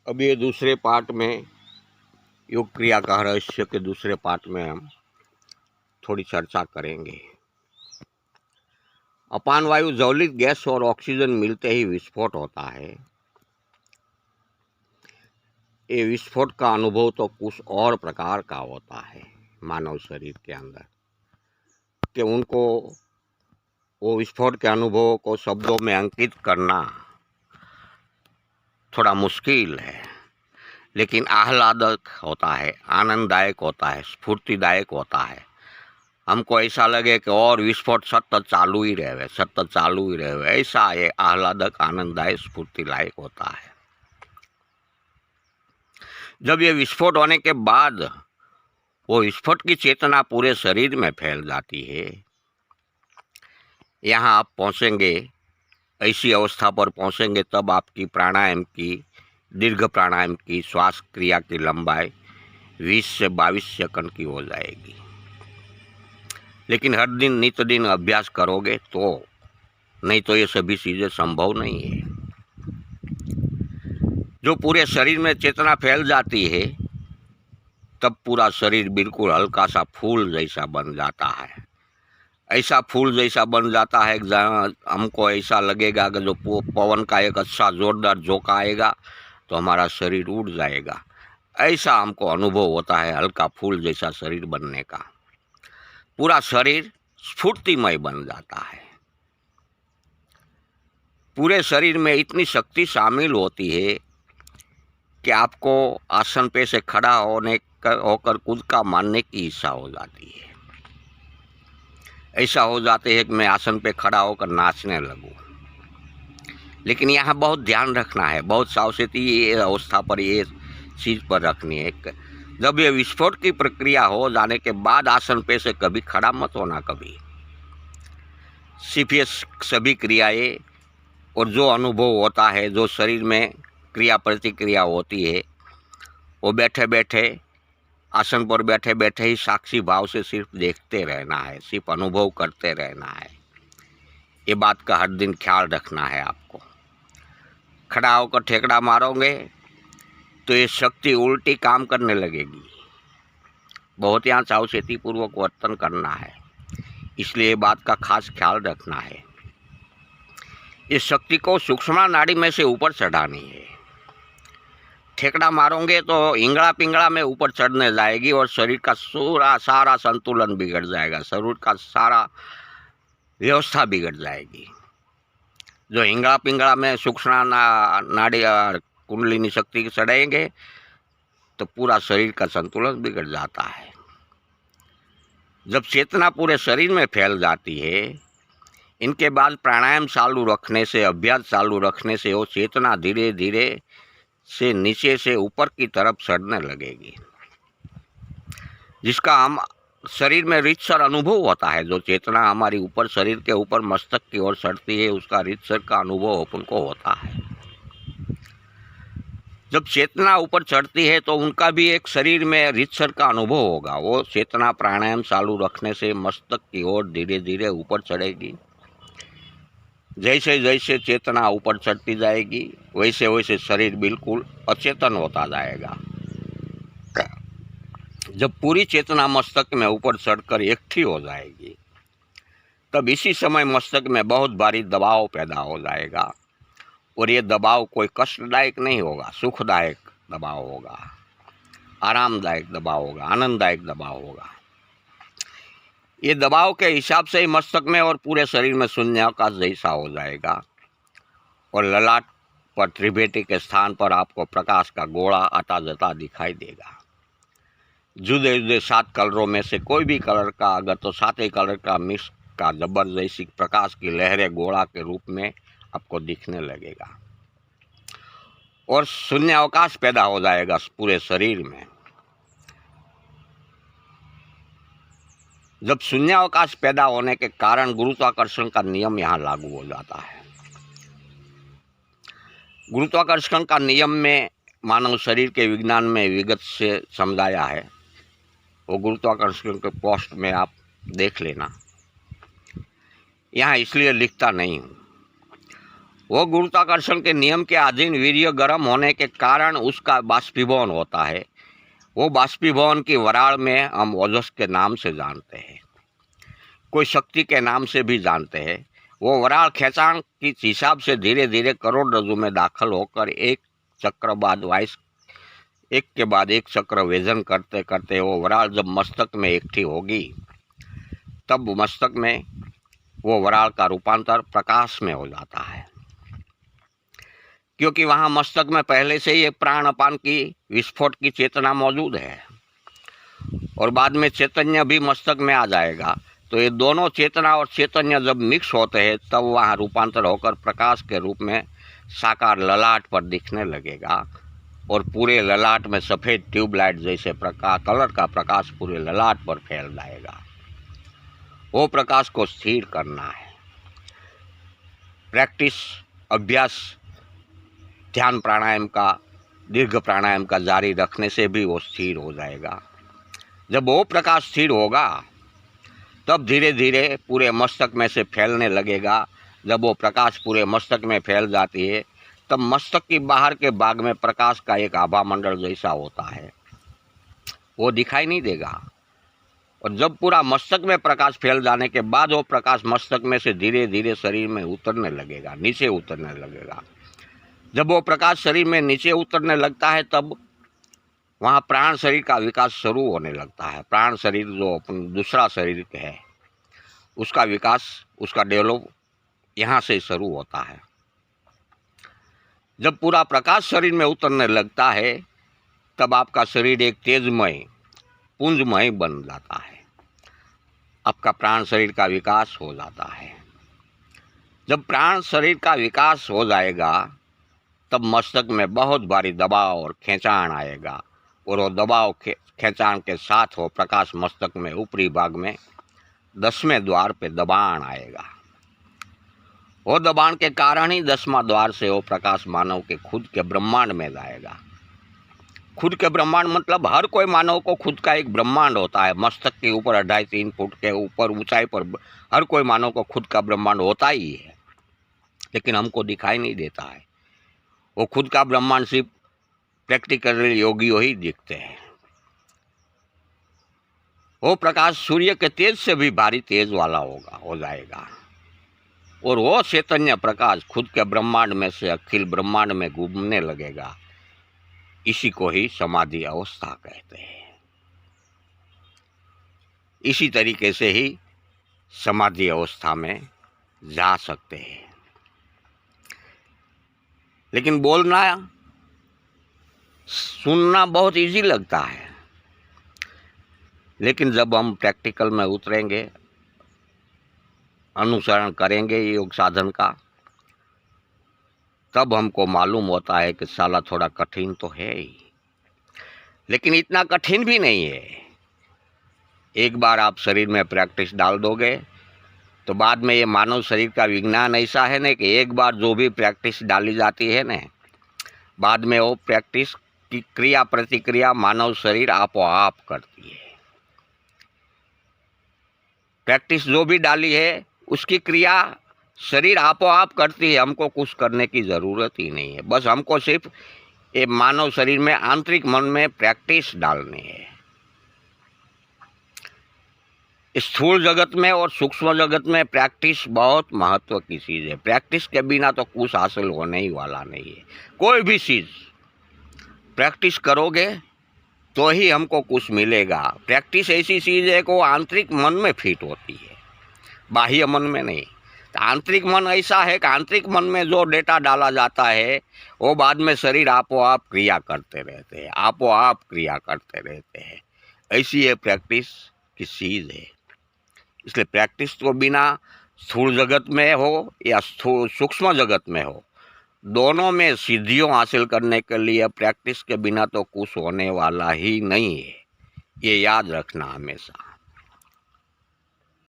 अब ये दूसरे पार्ट में योग क्रिया का रहस्य के दूसरे पार्ट में हम थोड़ी चर्चा करेंगे। अपान वायु ज्वलित गैस और ऑक्सीजन मिलते ही विस्फोट होता है। ये विस्फोट का अनुभव तो कुछ और प्रकार का होता है मानव शरीर के अंदर, कि उनको वो विस्फोट के अनुभव को शब्दों में अंकित करना थोड़ा मुश्किल है, लेकिन आह्लादक होता है, आनंददायक होता है, स्फूर्तिदायक होता है। हमको ऐसा लगे कि और विस्फोट सतत चालू ही रहे, ऐसा ये आह्लादक, आनंददायक, स्फूर्तिदायक होता है। जब ये विस्फोट होने के बाद वो विस्फोट की चेतना पूरे शरीर में फैल जाती है, यहाँ आप पहुँचेंगे, ऐसी अवस्था पर पहुँचेंगे तब आपकी प्राणायाम की, दीर्घ प्राणायाम की श्वास क्रिया की लंबाई 20 से 22 सेकंड की हो जाएगी। लेकिन हर दिन नित्य दिन अभ्यास करोगे तो, नहीं तो ये सभी चीज़ें संभव नहीं है। जो पूरे शरीर में चेतना फैल जाती है तब पूरा शरीर बिल्कुल हल्का सा फूल जैसा बन जाता है। ऐसा फूल जैसा बन जाता है कि हमको ऐसा लगेगा कि जो पवन का एक अच्छा जोरदार झोंका आएगा तो हमारा शरीर उड़ जाएगा। ऐसा हमको अनुभव होता है हल्का फूल जैसा शरीर बनने का। पूरा शरीर स्फूर्तिमय बन जाता है। पूरे शरीर में इतनी शक्ति शामिल होती है कि आपको आसन पे से खड़ा होकर कूदका मारने की इच्छा हो जाती है। ऐसा हो जाते है कि मैं आसन पे खड़ा होकर नाचने लगूं। लेकिन यहाँ बहुत ध्यान रखना है, बहुत सावधानी ये अवस्था पर ये चीज़ पर रखनी है। जब ये विस्फोट की प्रक्रिया हो जाने के बाद आसन पे से कभी खड़ा मत होना, कभी सिर्फ ये सभी क्रियाएं और जो अनुभव होता है, जो शरीर में क्रिया प्रतिक्रिया होती है, वो बैठे बैठे आसन पर बैठे बैठे ही साक्षी भाव से सिर्फ देखते रहना है, सिर्फ अनुभव करते रहना है। ये बात का हर दिन ख्याल रखना है आपको। खड़ा होकर ठेकड़ा मारोगे तो ये शक्ति उल्टी काम करने लगेगी। बहुत यहाँ सावधानी पूर्वक वर्तन करना है, इसलिए बात का खास ख्याल रखना है। इस शक्ति को सूक्ष्म नाड़ी में से ऊपर चढ़ानी है। ठेकड़ा मारोगे तो इंगड़ा पिंगड़ा में ऊपर चढ़ने जाएगी और शरीर का सारा संतुलन बिगड़ जाएगा, शरीर का सारा व्यवस्था बिगड़ जाएगी। जो इंगड़ा पिंगड़ा में सूक्ष्म नाड़ी और कुंडलिनी शक्ति चढ़ाएंगे तो पूरा शरीर का संतुलन बिगड़ जाता है। जब चेतना पूरे शरीर में फैल जाती है, इनके बाद प्राणायाम चालू रखने से, अभ्यास चालू रखने से वो चेतना धीरे धीरे से नीचे से ऊपर की तरफ चढ़ने लगेगी, जिसका हम शरीर में रीतसर अनुभव होता है। जो चेतना हमारी ऊपर शरीर के ऊपर मस्तक की ओर चढ़ती है, उसका रीतसर का अनुभव अपन को होता है। जब चेतना ऊपर चढ़ती है तो उनका भी एक शरीर में रीतसर का अनुभव होगा। वो चेतना प्राणायाम चालू रखने से मस्तक की ओर धीरे धीरे ऊपर चढ़ेगी। जैसे जैसे चेतना ऊपर चढ़ती जाएगी वैसे वैसे शरीर बिल्कुल अचेतन होता जाएगा। जब पूरी चेतना मस्तक में ऊपर चढ़कर इकट्ठी हो जाएगी तब इसी समय मस्तक में बहुत भारी दबाव पैदा हो जाएगा, और ये दबाव कोई कष्टदायक नहीं होगा, सुखदायक दबाव होगा, आरामदायक दबाव होगा, आनंददायक दबाव होगा। ये दबाव के हिसाब से ही मस्तक में और पूरे शरीर में शून्यावकाश जैसा हो जाएगा, और ललाट पर त्रिभेटी के स्थान पर आपको प्रकाश का गोला आता जाता दिखाई देगा। जुदे जुदे 7 कलरों में से कोई भी कलर का अगर तो 7 ही कलर का मिक्स का जबरदस्ती प्रकाश की लहरें गोला के रूप में आपको दिखने लगेगा, और शून्यावकाश पैदा हो जाएगा पूरे शरीर में। जब शून्यावकाश पैदा होने के कारण गुरुत्वाकर्षण का नियम यहाँ लागू हो जाता है। गुरुत्वाकर्षण का नियम में मानव शरीर के विज्ञान में विगत से समझाया है, वो गुरुत्वाकर्षण के पोस्ट में आप देख लेना। यहाँ इसलिए लिखता नहीं हूँ। वो गुरुत्वाकर्षण के नियम के अधीन वीर्य गर्म होने के कारण उसका बाष्पीभवन होता है। वो बाष्पीभवन की वराल में हम ओजस के नाम से जानते हैं, कोई शक्ति के नाम से भी जानते हैं। वो वराल खेचाण के हिसाब से धीरे धीरे करोड़रज्जु में दाखिल होकर एक चक्र बाद वाइस एक के बाद एक चक्र वेजन करते करते वो वराल जब मस्तक में इकट्ठी होगी तब मस्तक में वो वराल का रूपांतर प्रकाश में हो जाता है, क्योंकि वहाँ मस्तक में पहले से ही एक प्राण अपान की विस्फोट की चेतना मौजूद है और बाद में चैतन्य भी मस्तक में आ जाएगा। तो ये दोनों चेतना और चैतन्य जब मिक्स होते हैं तब वहाँ रूपांतर होकर प्रकाश के रूप में साकार ललाट पर दिखने लगेगा और पूरे ललाट में सफ़ेद ट्यूबलाइट जैसे प्रकाश कलर का प्रकाश पूरे ललाट पर फैल जाएगा। वो प्रकाश को स्थिर करना है। प्रैक्टिस, अभ्यास, ध्यान प्राणायाम का, दीर्घ प्राणायाम का जारी रखने से भी वो स्थिर हो जाएगा। जब वो प्रकाश स्थिर होगा तब धीरे धीरे पूरे मस्तक में से फैलने लगेगा। जब वो प्रकाश पूरे मस्तक में फैल जाती है तब मस्तक की बाहर के भाग में प्रकाश का एक आभा मंडल जैसा होता है, वो दिखाई नहीं देगा। और जब पूरा मस्तक में प्रकाश फैल जाने के बाद वो प्रकाश मस्तक में से धीरे धीरे शरीर में उतरने लगेगा, नीचे उतरने लगेगा। जब वो प्रकाश शरीर में नीचे उतरने लगता है तब वहाँ प्राण शरीर का विकास शुरू होने लगता है। प्राण शरीर जो दूसरा शरीर है उसका विकास, उसका डेवलप यहाँ से शुरू होता है। जब पूरा प्रकाश शरीर में उतरने लगता है तब आपका शरीर एक तेजमय, पुंजमय बन जाता है। आपका प्राण शरीर का विकास हो जाता है। जब प्राण शरीर का विकास हो जाएगा तब मस्तक में बहुत भारी दबाव और खींचाण आएगा और वो दबाव खींचाण के साथ वो प्रकाश मस्तक में ऊपरी भाग में 10वें द्वार पे दबाण आएगा। वो दबाण के कारण ही 10वां द्वार से वो प्रकाश मानव के खुद के ब्रह्मांड में जाएगा। खुद के ब्रह्मांड मतलब हर कोई मानव को खुद का एक ब्रह्मांड होता है। मस्तक के ऊपर 2.5-3 फुट के ऊपर ऊंचाई पर हर कोई मानव को खुद का ब्रह्मांड होता ही है, लेकिन हमको दिखाई नहीं देता है। वो खुद का ब्रह्मांड सिर्फ प्रैक्टिकल योगियों ही दिखते हैं। वो प्रकाश सूर्य के तेज से भी भारी तेज वाला हो जाएगा और वो चैतन्य प्रकाश खुद के ब्रह्मांड में से अखिल ब्रह्मांड में घूमने लगेगा। इसी को ही समाधि अवस्था कहते हैं। इसी तरीके से ही समाधि अवस्था में जा सकते हैं। लेकिन बोलना, सुनना बहुत इजी लगता है, लेकिन जब हम प्रैक्टिकल में उतरेंगे, अनुसरण करेंगे योग साधन का, तब हमको मालूम होता है कि साला थोड़ा कठिन तो है ही, लेकिन इतना कठिन भी नहीं है। एक बार आप शरीर में प्रैक्टिस डाल दोगे तो बाद में ये मानव शरीर का विज्ञान ऐसा है ना कि एक बार जो भी प्रैक्टिस डाली जाती है ना, बाद में वो प्रैक्टिस की क्रिया प्रतिक्रिया मानव शरीर आपो आप करती है। प्रैक्टिस जो भी डाली है उसकी क्रिया शरीर आपो आप करती है। हमको कुछ करने की ज़रूरत ही नहीं है। बस हमको सिर्फ ये मानव शरीर में आंतरिक मन में प्रैक्टिस डालनी है। स्थूल जगत में और सूक्ष्म जगत में प्रैक्टिस बहुत महत्व की चीज़ है। प्रैक्टिस के बिना तो कुछ हासिल होने ही वाला नहीं है। कोई भी चीज़ प्रैक्टिस करोगे तो ही हमको कुछ मिलेगा। प्रैक्टिस ऐसी चीज़ है कि वो आंतरिक मन में फिट होती है, बाह्य मन में नहीं। तो आंतरिक मन ऐसा है कि आंतरिक मन में जो डेटा डाला जाता है वो बाद में शरीर आपो आप क्रिया करते रहते हैं, आपो आप क्रिया करते रहते हैं। ऐसी ये प्रैक्टिस की चीज़ है। इसलिए प्रैक्टिस तो बिना स्थूल जगत में हो या सूक्ष्म जगत में हो, दोनों में सिद्धियों हासिल करने के लिए प्रैक्टिस के बिना तो कुछ होने वाला ही नहीं है। ये याद रखना हमेशा।